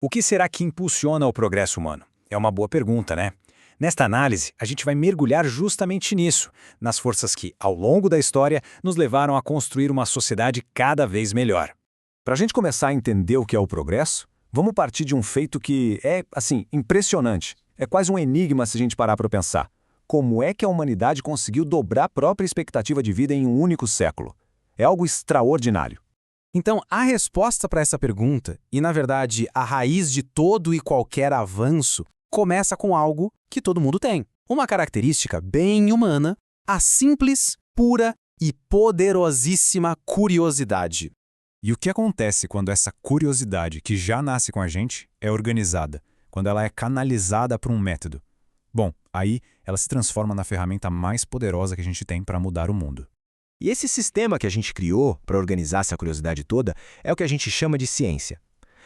O que será que impulsiona o progresso humano? É uma boa pergunta, né? Nesta análise, a gente vai mergulhar justamente nisso, nas forças que, ao longo da história, nos levaram a construir uma sociedade cada vez melhor. Para a gente começar a entender o que é o progresso, vamos partir de um feito que é, assim, impressionante. É quase um enigma se a gente parar para pensar. Como é que a humanidade conseguiu dobrar a própria expectativa de vida em um único século? É algo extraordinário. Então, a resposta para essa pergunta, e na verdade a raiz de todo e qualquer avanço, começa com algo que todo mundo tem. Uma característica bem humana, a simples, pura e poderosíssima curiosidade. E o que acontece quando essa curiosidade, que já nasce com a gente, é organizada, quando ela é canalizada por um método? Bom, aí ela se transforma na ferramenta mais poderosa que a gente tem para mudar o mundo. E esse sistema que a gente criou para organizar essa curiosidade toda é o que a gente chama de ciência.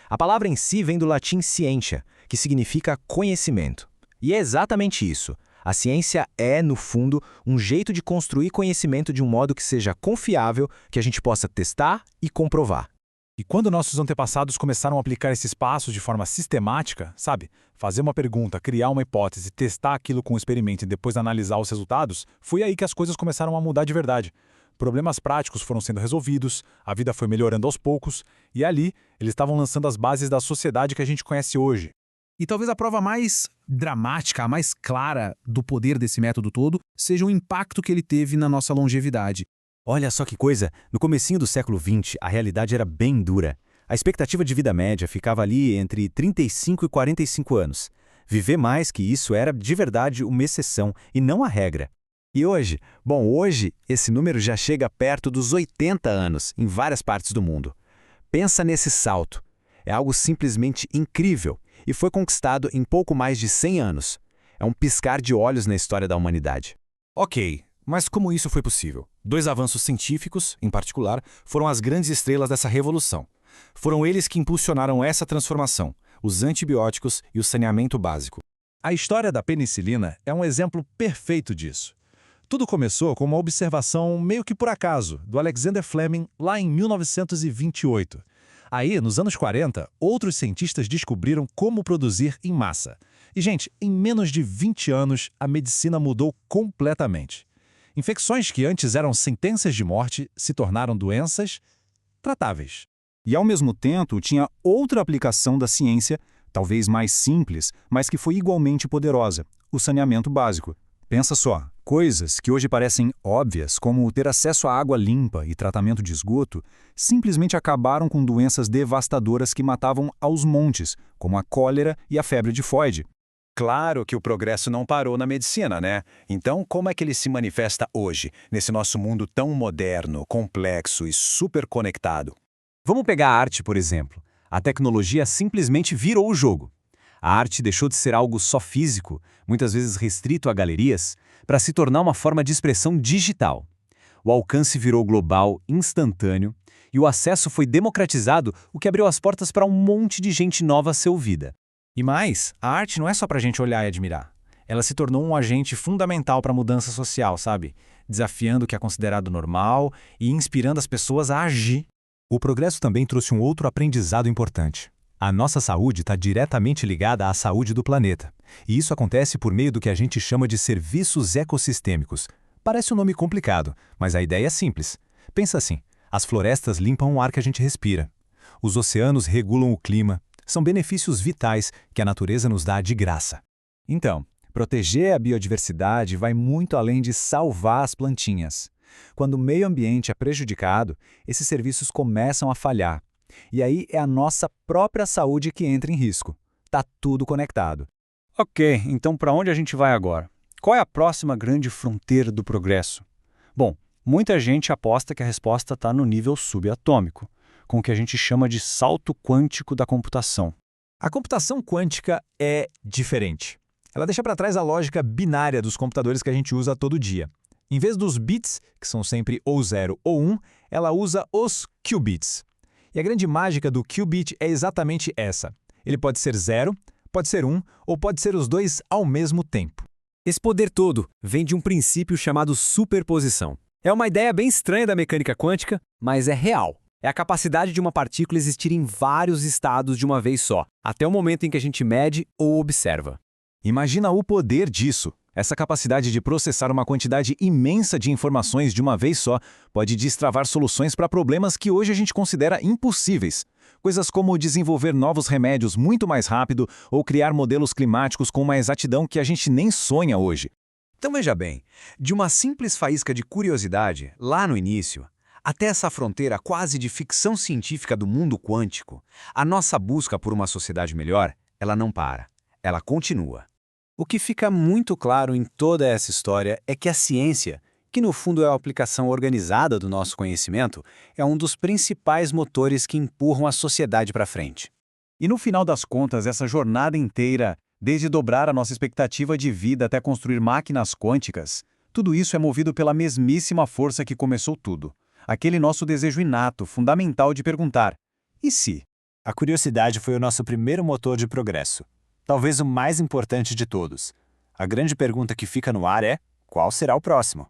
A palavra em si vem do latim scientia, que significa conhecimento. E é exatamente isso. A ciência é, no fundo, um jeito de construir conhecimento de um modo que seja confiável, que a gente possa testar e comprovar. E quando nossos antepassados começaram a aplicar esses passos de forma sistemática, sabe? Fazer uma pergunta, criar uma hipótese, testar aquilo com um experimento e depois analisar os resultados, foi aí que as coisas começaram a mudar de verdade. Problemas práticos foram sendo resolvidos, a vida foi melhorando aos poucos, e ali eles estavam lançando as bases da sociedade que a gente conhece hoje. E talvez a prova mais dramática, a mais clara do poder desse método todo, seja o impacto que ele teve na nossa longevidade. Olha só que coisa, no comecinho do século XX, a realidade era bem dura. A expectativa de vida média ficava ali entre 35 e 45 anos. Viver mais que isso era, de verdade, uma exceção e não a regra. E hoje? Bom, hoje esse número já chega perto dos 80 anos em várias partes do mundo. Pensa nesse salto. É algo simplesmente incrível e foi conquistado em pouco mais de 100 anos. É um piscar de olhos na história da humanidade. Ok, mas como isso foi possível? Dois avanços científicos, em particular, foram as grandes estrelas dessa revolução. Foram eles que impulsionaram essa transformação, os antibióticos e o saneamento básico. A história da penicilina é um exemplo perfeito disso. Tudo começou com uma observação meio que por acaso, do Alexander Fleming, lá em 1928. Aí, nos anos 40, outros cientistas descobriram como produzir em massa. E, gente, em menos de 20 anos, a medicina mudou completamente. Infecções que antes eram sentenças de morte se tornaram doenças tratáveis. E, ao mesmo tempo, tinha outra aplicação da ciência, talvez mais simples, mas que foi igualmente poderosa: o saneamento básico. Pensa só, coisas que hoje parecem óbvias, como ter acesso à água limpa e tratamento de esgoto, simplesmente acabaram com doenças devastadoras que matavam aos montes, como a cólera e a febre tifoide. Claro que o progresso não parou na medicina, né? Então, como é que ele se manifesta hoje, nesse nosso mundo tão moderno, complexo e super conectado? Vamos pegar a arte, por exemplo. A tecnologia simplesmente virou o jogo. A arte deixou de ser algo só físico, muitas vezes restrito a galerias, para se tornar uma forma de expressão digital. O alcance virou global, instantâneo, e o acesso foi democratizado, o que abriu as portas para um monte de gente nova ser ouvida. E mais, a arte não é só pra gente olhar e admirar. Ela se tornou um agente fundamental para a mudança social, sabe? Desafiando o que é considerado normal e inspirando as pessoas a agir. O progresso também trouxe um outro aprendizado importante. A nossa saúde está diretamente ligada à saúde do planeta. E isso acontece por meio do que a gente chama de serviços ecossistêmicos. Parece um nome complicado, mas a ideia é simples. Pensa assim, as florestas limpam o ar que a gente respira. Os oceanos regulam o clima. São benefícios vitais que a natureza nos dá de graça. Então, proteger a biodiversidade vai muito além de salvar as plantinhas. Quando o meio ambiente é prejudicado, esses serviços começam a falhar. E aí é a nossa própria saúde que entra em risco. Tá tudo conectado. Ok, então para onde a gente vai agora? Qual é a próxima grande fronteira do progresso? Bom, muita gente aposta que a resposta está no nível subatômico, com o que a gente chama de salto quântico da computação. A computação quântica é diferente. Ela deixa para trás a lógica binária dos computadores que a gente usa todo dia. Em vez dos bits, que são sempre ou 0 ou 1, ela usa os qubits. E a grande mágica do qubit é exatamente essa. Ele pode ser 0, pode ser 1 ou pode ser os dois ao mesmo tempo. Esse poder todo vem de um princípio chamado superposição. É uma ideia bem estranha da mecânica quântica, mas é real. É a capacidade de uma partícula existir em vários estados de uma vez só, até o momento em que a gente mede ou observa. Imagina o poder disso. Essa capacidade de processar uma quantidade imensa de informações de uma vez só pode destravar soluções para problemas que hoje a gente considera impossíveis. Coisas como desenvolver novos remédios muito mais rápido ou criar modelos climáticos com uma exatidão que a gente nem sonha hoje. Então veja bem, de uma simples faísca de curiosidade, lá no início, até essa fronteira quase de ficção científica do mundo quântico, a nossa busca por uma sociedade melhor, ela não para, ela continua. O que fica muito claro em toda essa história é que a ciência, que no fundo é a aplicação organizada do nosso conhecimento, é um dos principais motores que empurram a sociedade para frente. E no final das contas, essa jornada inteira, desde dobrar a nossa expectativa de vida até construir máquinas quânticas, tudo isso é movido pela mesmíssima força que começou tudo. Aquele nosso desejo inato, fundamental de perguntar: e se? A curiosidade foi o nosso primeiro motor de progresso. Talvez o mais importante de todos. A grande pergunta que fica no ar é: qual será o próximo?